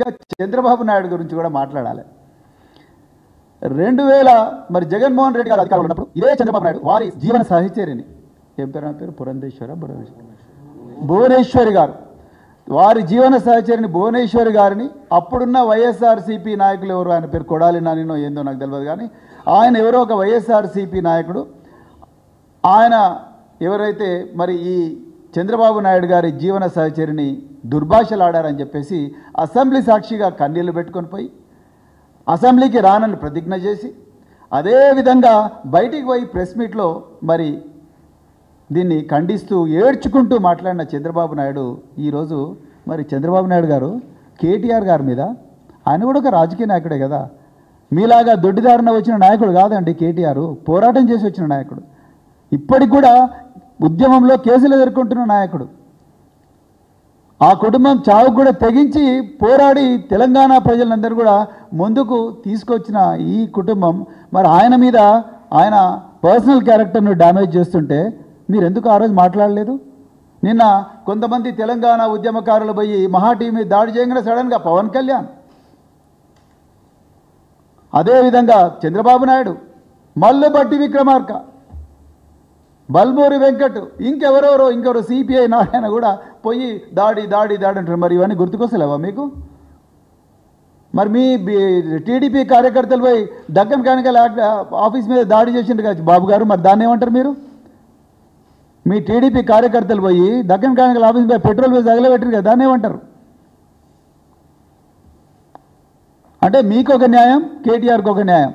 ముఖ్యంగా చంద్రబాబు నాయుడు గురించి కూడా మాట్లాడాలి. 2000 మరి జగన్మోహన్ రెడ్డి గారు అధికారంలో ఉన్నప్పుడు ఇదే చంద్రబాబు నాయుడు వారి జీవన సహచరిని ఏం పేరు పేరు భువనేశ్వరి గారు వారి జీవన సహచరిని భువనేశ్వరి గారిని అప్పుడున్న వైఎస్ఆర్సీపీ నాయకులు ఎవరు, ఆయన పేరు కొడాలి నానినో ఏందో నాకు తెలియదు, కానీ ఆయన ఎవరో ఒక వైఎస్ఆర్సీపీ నాయకుడు, ఆయన ఎవరైతే మరి ఈ చంద్రబాబు నాయుడు గారి జీవన సహచరిని దుర్భాషలాడారని చెప్పేసి అసెంబ్లీ సాక్షిగా కన్నీళ్లు పెట్టుకొని పోయి అసెంబ్లీకి రానని ప్రతిజ్ఞ చేసి అదేవిధంగా బయటికి పోయి ప్రెస్ మీట్లో మరి దీన్ని ఖండిస్తూ ఏడ్చుకుంటూ మాట్లాడిన చంద్రబాబు నాయుడు ఈరోజు మరి చంద్రబాబు నాయుడు గారు కేటీఆర్ గారి మీద, ఆయన కూడా ఒక రాజకీయ నాయకుడే కదా, మీలాగా దొడ్డిదారిన వచ్చిన నాయకుడు కాదండి కేటీఆర్, పోరాటం చేసి వచ్చిన నాయకుడు, ఇప్పటికి కూడా ఉద్యమంలో కేసులు ఎదుర్కొంటున్న నాయకుడు, ఆ కుటుంబం చావుకు కూడా తెగించి పోరాడి తెలంగాణ ప్రజలందరూ కూడా ముందుకు తీసుకొచ్చిన ఈ కుటుంబం మరి ఆయన మీద ఆయన పర్సనల్ క్యారెక్టర్ను డ్యామేజ్ చేస్తుంటే మీరు ఎందుకు ఆ రోజు మాట్లాడలేదు? నిన్న కొంతమంది తెలంగాణ ఉద్యమకారులు పోయి మహా టీవీ మీద దాడి చేయగానే సడన్గా పవన్ కళ్యాణ్, అదేవిధంగా చంద్రబాబు నాయుడు, మల్లుబట్టి విక్రమార్క, బల్మూరి వెంకట్, ఇంకెవరో సిపిఐ నారాయణ కూడా పోయి దాడి అంటారు. మరి ఇవన్నీ గుర్తుకొస్తలేవా మీకు? మరి మీ టీడీపీ కార్యకర్తలు పోయి దక్కన్ కానికల్ ఆఫీస్ మీద దాడి చేసిండ్రు కదా బాబు గారు, మరి దాన్ని ఏమంటారు మీరు? మీ టీడీపీ కార్యకర్తలు పోయి దక్కన్ కానికల్ ఆఫీస్ మీద పెట్రోల్ వేసి తగలబెట్టారు కదా, దాన్ని ఏమంటారు? అంటే మీకు ఒక న్యాయం, కేటీఆర్కి ఒక న్యాయం.